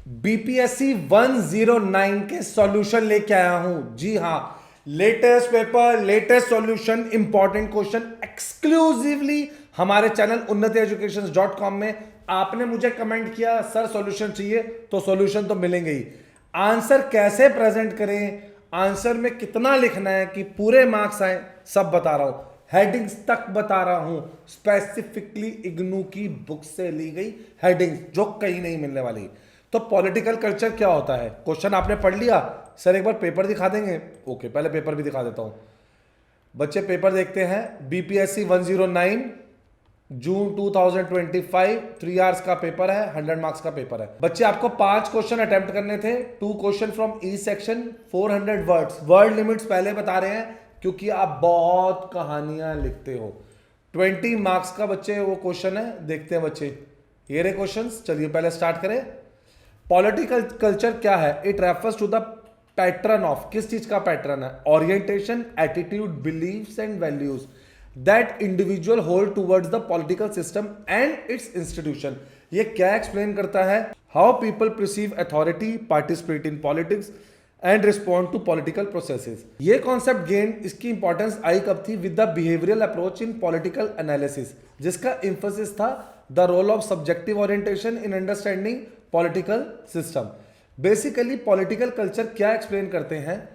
BPSC 109 के solution लेके आया हूं। जी हां, latest paper, latest solution, important question exclusively हमारे चैनल unnatieducation.com में। आपने मुझे कमेंट किया सर सॉल्यूशन चाहिए, तो सॉल्यूशन तो मिलेंगे ही। आंसर कैसे प्रेजेंट करें, आंसर में कितना लिखना है कि पूरे मार्क्स आए, सब बता रहा हूं। हेडिंग्स तक बता रहा हूं, स्पेसिफिकली इग्नू की बुक से ली गई हेडिंग्स जो कहीं नहीं मिलने वाली। तो पॉलिटिकल कल्चर क्या होता है, क्वेश्चन आपने पढ़ लिया, सर एक बार पेपर दिखा देंगे? ओके, पहले पेपर भी दिखा देता हूं। बच्चे पेपर देखते हैं। बीपीएससी 109 जून 2025, 3 आवर्स का पेपर है, 100 मार्क्स का पेपर है। बच्चे आपको 5 क्वेश्चन अटेम्प्ट करने थे। 2 question from E section, 400 words. Word limits पहले बता रहे हैं क्योंकि आप बहुत कहानियां लिखते हो। 20 मार्क्स का बच्चे वो क्वेश्चन है, देखते हैं बच्चे। ये रहे क्वेश्चंस, चलिए पहले स्टार्ट करें। पॉलिटिकल कल्चर क्या है? It refers to the pattern of, किस चीज का पैटर्न है? Orientation, attitude, beliefs and values that individual hold towards the political system and its institution. ये क्या एक्सप्लेन करता है? How people perceive authority, participate in politics and respond to political processes. ये concept gain, इसकी importance आई कब थी? With the behavioural approach in political analysis, जिसका इंफोसिस था the role of subjective orientation in understanding political system. Basically political culture क्या explain करते हैं?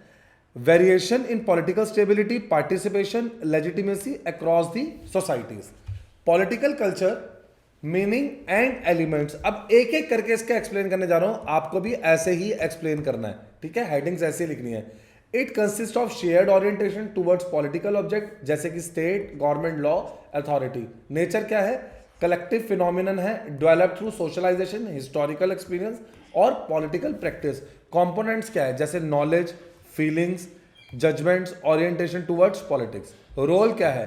Variation in political stability, participation, legitimacy across the societies. Political culture meaning and elements. अब एक एक करके इसका एक्सप्लेन करने जा रहा हूं, आपको भी ऐसे ही एक्सप्लेन करना है, ठीक है? हेडिंग्स ऐसे लिखनी है। It consist of shared orientation towards political object, जैसे कि state, government, law, authority. Nature क्या है? कलेक्टिव फिनोमिनन है, develop through socialisation, historical experience और पॉलिटिकल प्रैक्टिस। कंपोनेंट्स क्या है? जैसे knowledge, feelings, judgements, orientation towards politics. Role क्या है?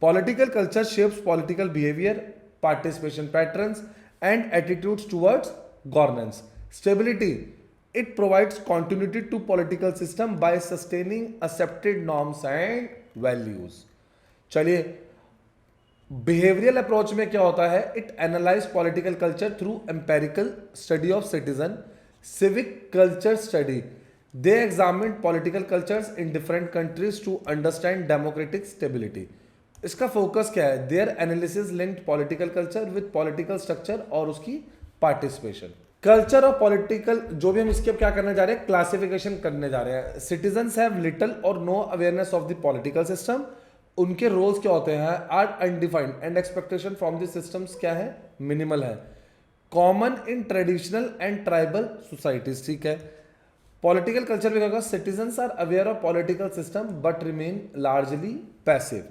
Political culture shapes political behaviour, participation patterns and attitudes towards governance. Stability, it provides continuity to political system by sustaining accepted norms and values। चलिए, behavioural approach में क्या होता है? It analyse political culture through empirical study of citizen, civic culture study. They examine political cultures in different countries to understand democratic stability. इसका focus क्या है? Their analysis linked political culture with political structure और उसकी participation. Culture और political, जो भी हम इसके क्या करने जा रहे हैं, क्लासिफिकेशन करने जा रहे हैं। सिटीजन्स हैव लिटिल और no awareness of the political system. उनके रोल्स क्या होते हैं? Are undefined and expectation from the systems क्या है? मिनिमल है। Common in traditional and tribal societies, ठीक है? पॉलिटिकल कल्चर में क्या होगा? Citizens are aware of political system but remain largely passive.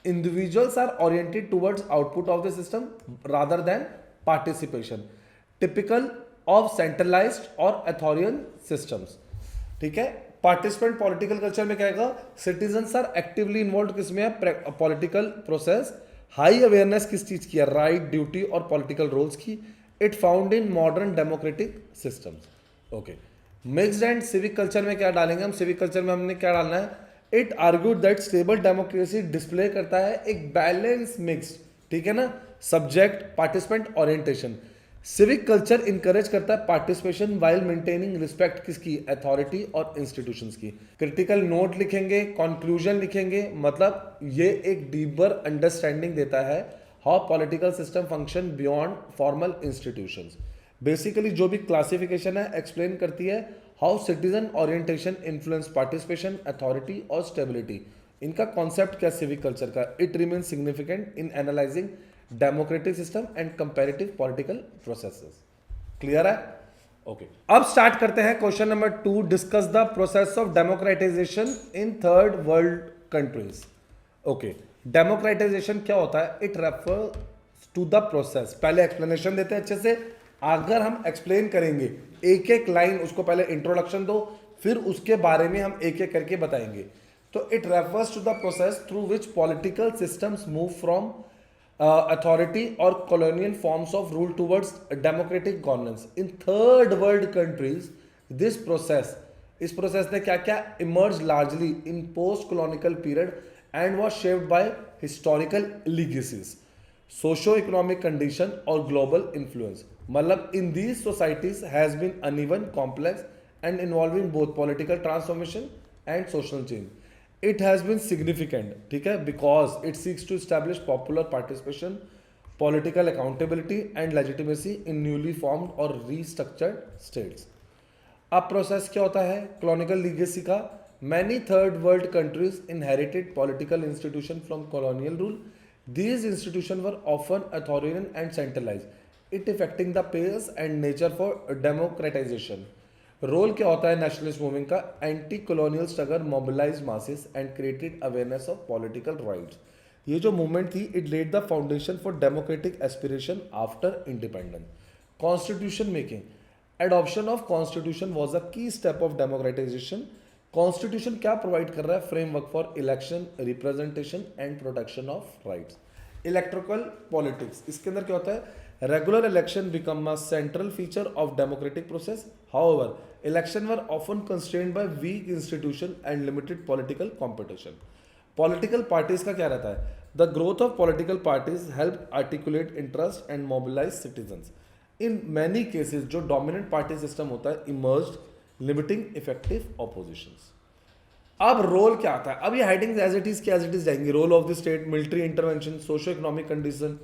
Individuals are oriented towards output of the system rather than participation. Typical of centralised और authoritarian systems, ठीक है? Participant political culture में क्या आएगा? Citizens are actively involve किसमें है? Political process. High awareness किस चीज की है? राइट, ड्यूटी और पॉलिटिकल रोल्स की। It found in modern democratic systems. Okay, mixed and civic culture में क्या डालेंगे हम? सिविक कल्चर में हमने क्या डालना है? It argued that stable democracy display करता है एक बैलेंस मिक्स्ड, ठीक है ना, subject, participant, orientation. Civic culture encourage करता है पार्टिसिपेशन वाइल मेंटेनिंग रिस्पेक्ट किसकी? अथॉरिटी और इंस्टीट्यूशंस की। क्रिटिकल नोट लिखेंगे, कंक्लूजन लिखेंगे, मतलब ये एक डीपर अंडरस्टैंडिंग देता है how political system function beyond formal institutions. Basically जो भी क्लासिफिकेशन है एक्सप्लेन करती है how citizen orientation influence participation, authority और स्टेबिलिटी। इनका कॉन्सेप्ट क्या? सिविक कल्चर का। It remain significant in analysing democratic system and comparative political processes. Clear है? ओके, अब स्टार्ट करते हैं question number 2। Discuss the process of democratisation in third world countries. Okay, democratisation क्या होता है? It refers to the process. पहले explanation देते हैं अच्छे से। अगर हम एक्सप्लेन करेंगे एक एक लाइन, उसको पहले इंट्रोडक्शन दो, फिर उसके बारे में हम एक एक करके बताएंगे। तो it refers to the process through which political systems move from authority or colonial forms of rule towards democratic governance in third world countries। this process, इस प्रोसेस ने क्या क्या emerged largely in post colonial period and was shaped by historical legacies, socio economic condition और global influence। मतलब in these societies has been uneven, complex and involving both political transformation and social change. It has been significant, ठीक है, because it seeks to establish popular participation, political accountability and legitimacy in newly formed or restructured states. अब process क्या होता है colonial legacy का? Many third world countries inherited political institution from colonial rule. These institution were often authoritarian and centralise, it affecting the pace and nature for democratisation. Role क्या होता है nationalist movement का? Anti colonial struggle mobilise masses and created awareness of political rights. ये जो movement थी, it led the foundation for democratic aspiration after independence. Constitution making, adoption of constitution was a key step of democratisation. Constitution क्या provide कर रहा है? Framework for election, representation and protection of rights. Electrical politics, इसके अंदर क्या होता है? Regular election become a central feature of democratic process. However election were often constrained by weak institution and limited political competition. Political parties का क्या रहता है? The growth of political parties help articulate interest and mobilise citizens. In many cases जो dominant party system होता है emerged, limiting effective oppositions. अब role क्या आता है? अब ये हेडिंग्स एज इट इज जाएंगी. Role of the state, military intervention, socio economic condition,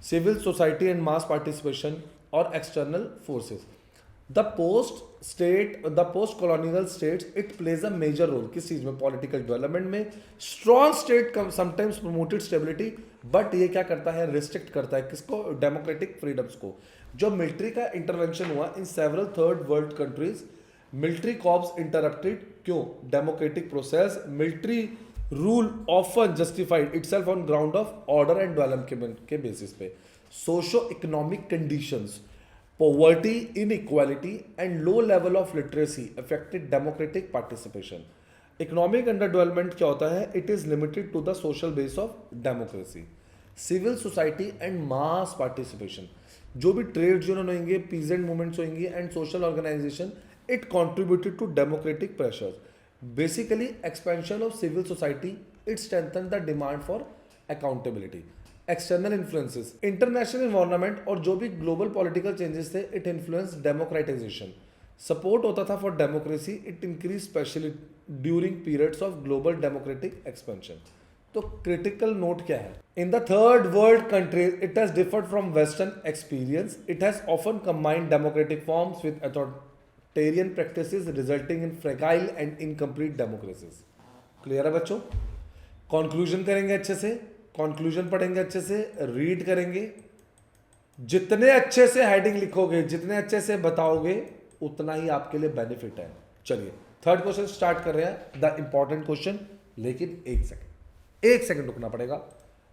civil society and mass participation और external forces. The post colonial states, it plays a major role. किस चीज में? पॉलिटिकल डेवलपमेंट में. Strong state sometimes promoted stability, but ये क्या करता है? Restrict करता है किसको? डेमोक्रेटिक फ्रीडम्स को. जो मिलिट्री का इंटरवेंशन हुआ in several third world countries, military corps interrupted. क्यों? Democratic process. Military rule often justified itself on ground of order and development के बेसिस पे. Socio economic conditions, poverty, inequality and low level of literacy affected democratic participation. Economic underdevelopment क्या होता है? It is limited to the social base of democracy. Civil society and mass participation, जो भी trades union होंगे, peasant movements होंगी and social organization, it contributed to democratic pressures. Basically, expansion of civil society, it strengthened the demand for accountability. External influences, international environment और जो भी global political changes थे, it influence democratisation. Support होता था for democracy, it increase specially during periods of global democratic expansion. तो critical note क्या है? In the third world countries it has deferred from western experience. It has often combined democratic forms with authoritarian practices resulting in fragile and incomplete democracies. Clear है बच्चों? Conclusion करेंगे अच्छे से, conclusion पढ़ेंगे अच्छे से, रीड करेंगे. जितने अच्छे से हेडिंग लिखोगे, जितने अच्छे से बताओगे, उतना ही आपके लिए बेनिफिट है. चलिए थर्ड क्वेश्चन स्टार्ट कर रहे हैं, द इंपॉर्टेंट क्वेश्चन. लेकिन एक सेकंड रुकना पड़ेगा.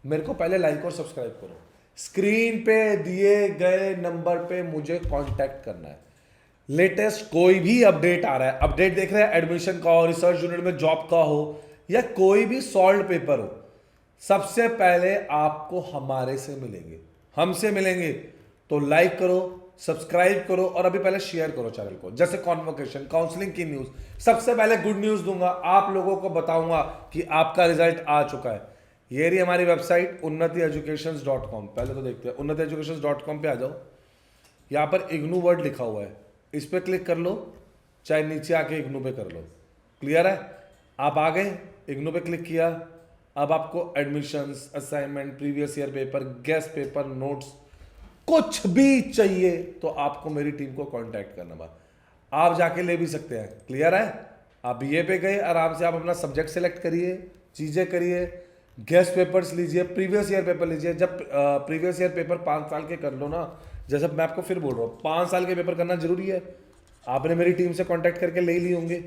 मेरे को पहले लाइक और सब्सक्राइब करो. स्क्रीन पे दिए गए नंबर पे मुझे कांटेक्ट करना है. लेटेस्ट कोई भी अपडेट आ रहा है, अपडेट देख रहे हैं, एडमिशन का हो, रिसर्च यूनिट में जॉब का हो, या कोई भी सॉल्व पेपर हो, सबसे पहले आपको हमारे से मिलेंगे. हमसे मिलेंगे तो लाइक करो, सब्सक्राइब करो और अभी पहले शेयर करो चैनल को. जैसे कॉन्वोकेशन, काउंसलिंग की न्यूज, सबसे पहले गुड न्यूज दूंगा, आप लोगों को बताऊंगा कि आपका रिजल्ट आ चुका है. ये रही हमारी वेबसाइट unnatieducations.com. पहले तो देखते हैं, unnatieducations.com पे आ जाओ. यहां पर इग्नू वर्ड लिखा हुआ है, इस पर क्लिक कर लो, चाहे नीचे आके इग्नू पे कर लो. क्लियर है? आप आ गए, इग्नू पे क्लिक किया. अब आपको admissions, assignment, previous year paper, guest paper, notes, कुछ भी चाहिए तो आपको मेरी टीम को कांटेक्ट करना. बात आप जाके ले भी सकते हैं. क्लियर है? आप बीए पे गए, आराम से आप अपना सब्जेक्ट सेलेक्ट करिए, चीज़ें करिए, गेस्ट पेपर्स लीजिए, प्रीवियस ईयर पेपर लीजिए. जब प्रीवियस ईयर पेपर 5 साल के कर लो ना, जैसे मैं आपको फिर बोल रहा हूँ, 5 साल के पेपर करना जरूरी है. आपने मेरी टीम से कांटेक्ट करके ले लिए होंगे,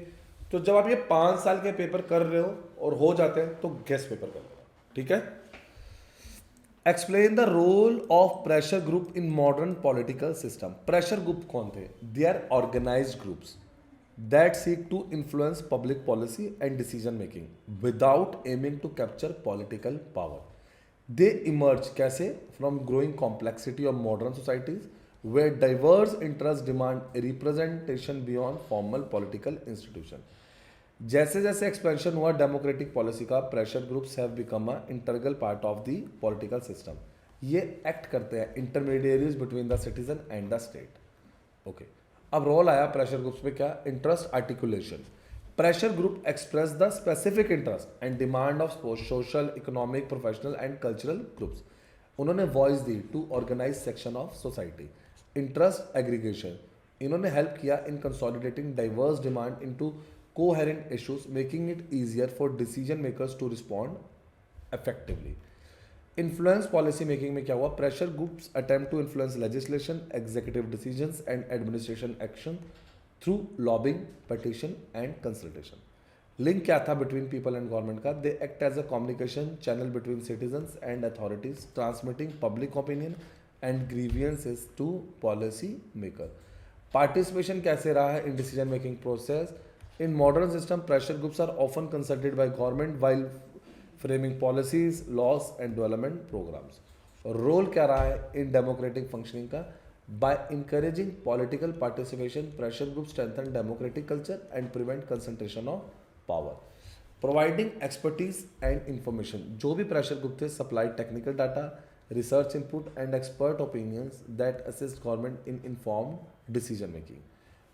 तो जब आप ये 5 साल के पेपर कर रहे हो और हो जाते हैं तो गेस्ट पेपर कर लेना. ठीक है? Explain the role of pressure group in modern political system. Pressure group कौन थे? They are organised groups that seek to influence public policy and decision making without aiming to capture political power. They emerge कैसे? From growing complexity of modern societies where diverse interests demand representation beyond formal political institution. जैसे जैसे expansion हुआ democratic policy का, pressure groups have become a integral part of the political system. ये act करते हैं intermediaries between the citizen and the state. Okay, अब role आया pressure groups पे, क्या? Interest articulation. Pressure group express the specific interest and demand of social, economic, professional and cultural groups. उन्होंने voice दी to organise section of society. Interest aggregation, इन्होंने help किया in consolidating diverse demand into coherent issues, making it easier for decision makers to respond effectively. Influence policy making में क्या हुआ? Pressure groups attempt to influence legislation, executive decisions and administration action through lobbying, petition and consultation. Link क्या था between people and government का? They act as a communication channel between citizens and authorities, transmitting public opinion and grievances to policy maker. Participation कैसे रहा है in decision making process? In modern system pressure groups are often consulted by government while framing policies, laws and development programmes. Role क्या रहा है in democratic functioning का? By encouraging political participation, pressure groups strengthen democratic culture and prevent concentration of power. Providing expertise and information, जो भी pressure group थे supply technical data, research input and expert opinions that assist government in informed decision making.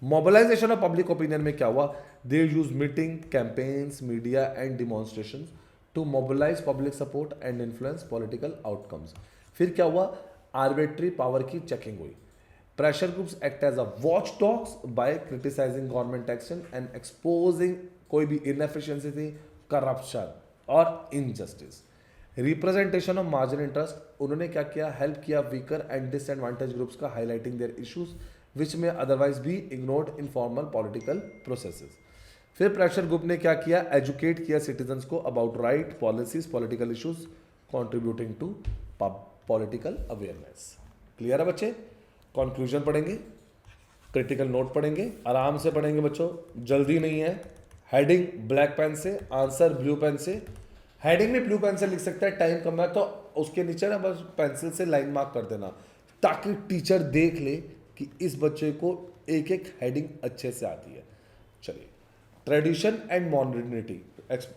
Mobilization of public opinion में क्या हुआ? They use meeting, campaigns, media and demonstrations to mobilize public support and influence political outcomes. फिर क्या हुआ? Arbitrary power की checking हुई। Pressure groups act as a watch dogs by criticising government action and exposing कोई भी inefficiency थी, corruption और injustice. Representation of margin interest, उन्होंने क्या किया? हेल्प किया वीकर एंड डिसएडवांटेज ग्रुप्स का, हाईलाइटिंग देयर इश्यूज विच में अदरवाइज भी ignored in formal political processes. फिर प्रेशर ग्रुप ने क्या किया? एजुकेट किया सिटीजन्स को about right, policies, political issues, contributing to political awareness. Clear है बच्चे? कंक्लूजन पढ़ेंगे, क्रिटिकल नोट पढ़ेंगे, आराम से पढ़ेंगे बच्चों, जल्दी नहीं है। हेडिंग ब्लैक पेन से, आंसर ब्लू पेन से। हेडिंग में ब्लू पेन से लिख सकता है, टाइम कम है तो उसके नीचे ना बस पेंसिल से लाइन मार्क कर देना, ताकि टीचर देख ले कि इस बच्चे को एक एक हेडिंग अच्छे से आती है। चलिए, ट्रेडिशन एंड मॉडर्निटी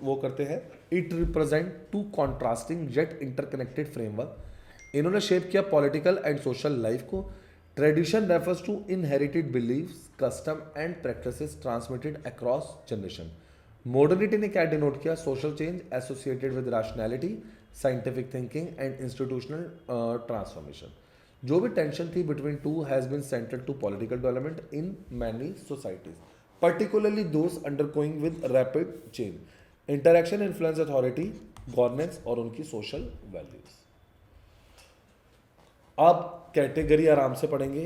वो करते हैं। It represent two contrasting yet interconnected framework. इन्होंने शेप किया पॉलिटिकल एंड सोशल लाइफ को। Tradition refers to inherited beliefs, custom and practices transmitted across generation. Modernity ने क्या डिनोट किया? Social change associated with rationality, scientific thinking and institutional transformation. जो भी tension थी between two has been central to political development in many societies, particularly those undergoing with rapid change. Interaction influence authority, governance और उनकी social values. अब category आराम से पढ़ेंगे,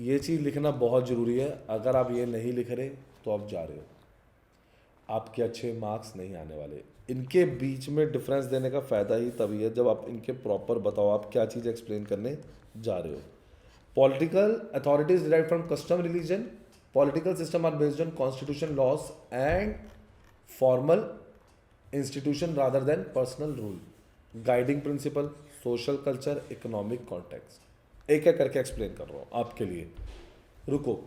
ये चीज़ लिखना बहुत ज़रूरी है। अगर आप ये नहीं लिख रहे तो आप जा रहे हो, आपके अच्छे मार्क्स नहीं आने वाले। इनके बीच में डिफरेंस देने का फ़ायदा ही तभी है जब आप इनके प्रॉपर बताओ आप क्या चीज़ एक्सप्लेन करने जा रहे हो। Political authorities derive from custom, religion. Political system are based on constitution, laws and formal institution rather than personal rule. Guiding principle, social culture, economic context. एक एक करके एक्सप्लेन कर रहा हूँ आपके लिए। रुको,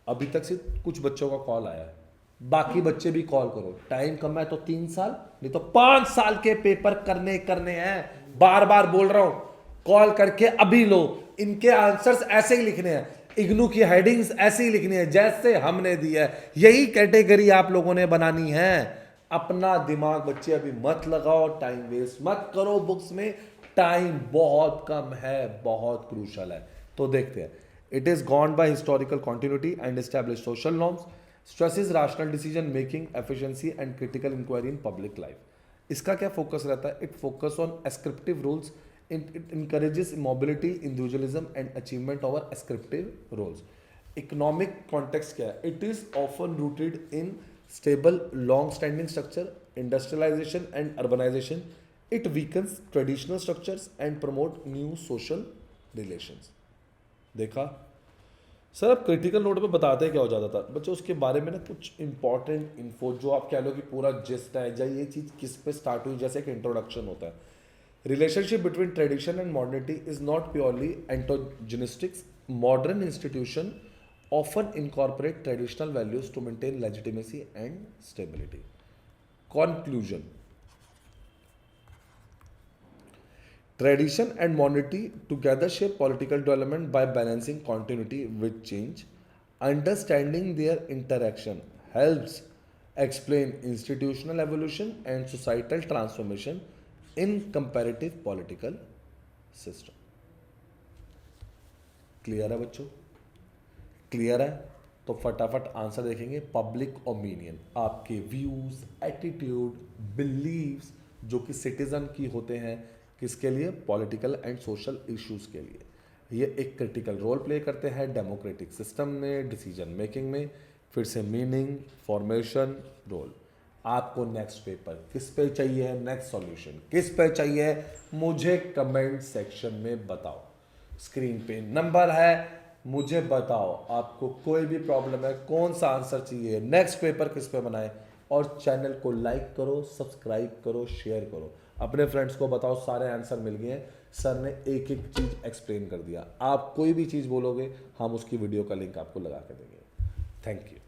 अभी तक से कुछ बच्चों का कॉल आया है, बाकी बच्चे भी कॉल करो। टाइम कम है तो 3 साल, नहीं तो 5 साल के पेपर करने हैं। बार बार बोल रहा हूँ, कॉल करके अभी लो। इनके आंसर्स ऐसे ही लिखने हैं, इग्नू की हेडिंग्स ऐसे ही लिखनी है जैसे हमने दी है। यही कैटेगरी आप लोगों ने बनानी है। अपना दिमाग बच्चे अभी मत लगाओ, टाइम वेस्ट मत करो बुक्स में, टाइम बहुत कम है, बहुत क्रूशल है। तो देखते हैं। It is gone by historical continuity and establish social norms, stresses rational decision making, efficiency and critical inquiry in public life. इसका क्या फोकस रहता है? It focus on ascriptive rules, it encourages mobility, individualism and achievement over ascriptive roles. Economic context क्या है? It is often rooted in stable long-standing structure, industrialization and urbanization. It weakens traditional structures and promote new social relations. देखा sir? अब critical note पे बताते हैं क्या हो जाता था बच्चों, उसके बारे में ना कुछ इंपॉर्टेंट इन्फो जो आप कह लो कि पूरा जिस्ट है, या ये चीज़ किस पे स्टार्ट हुई, जैसे एक इंट्रोडक्शन होता है। Relationship between tradition and modernity is not purely antagonistics. Modern institutions often incorporate traditional values to maintain legitimacy and stability. Conclusion. Tradition and modernity together shape political development by balancing continuity with change. Understanding their interaction helps explain institutional evolution and societal transformation in comparative political system. Clear है बच्चों? Clear है? तो फटाफट answer देखेंगे. Public opinion, आपके views, attitude, beliefs जो कि citizen की होते हैं, किसके लिए? पॉलिटिकल एंड सोशल इश्यूज के लिए. ये एक क्रिटिकल रोल प्ले करते हैं डेमोक्रेटिक सिस्टम में, डिसीजन मेकिंग में. फिर से मीनिंग, फॉर्मेशन, रोल. आपको नेक्स्ट पेपर किस पे चाहिए, नेक्स्ट सॉल्यूशन किस पे चाहिए, मुझे कमेंट सेक्शन में बताओ. स्क्रीन पे नंबर है, मुझे बताओ. आपको कोई भी प्रॉब्लम है, कौन सा आंसर चाहिए, नेक्स्ट पेपर किस पे बनाए. और चैनल को लाइक करो, सब्सक्राइब करो, शेयर करो. अपने फ्रेंड्स को बताओ सारे आंसर मिल गए हैं. सर ने एक एक चीज एक्सप्लेन कर दिया. आप कोई भी चीज बोलोगे, हम उसकी वीडियो का लिंक आपको लगा के देंगे. Thank you.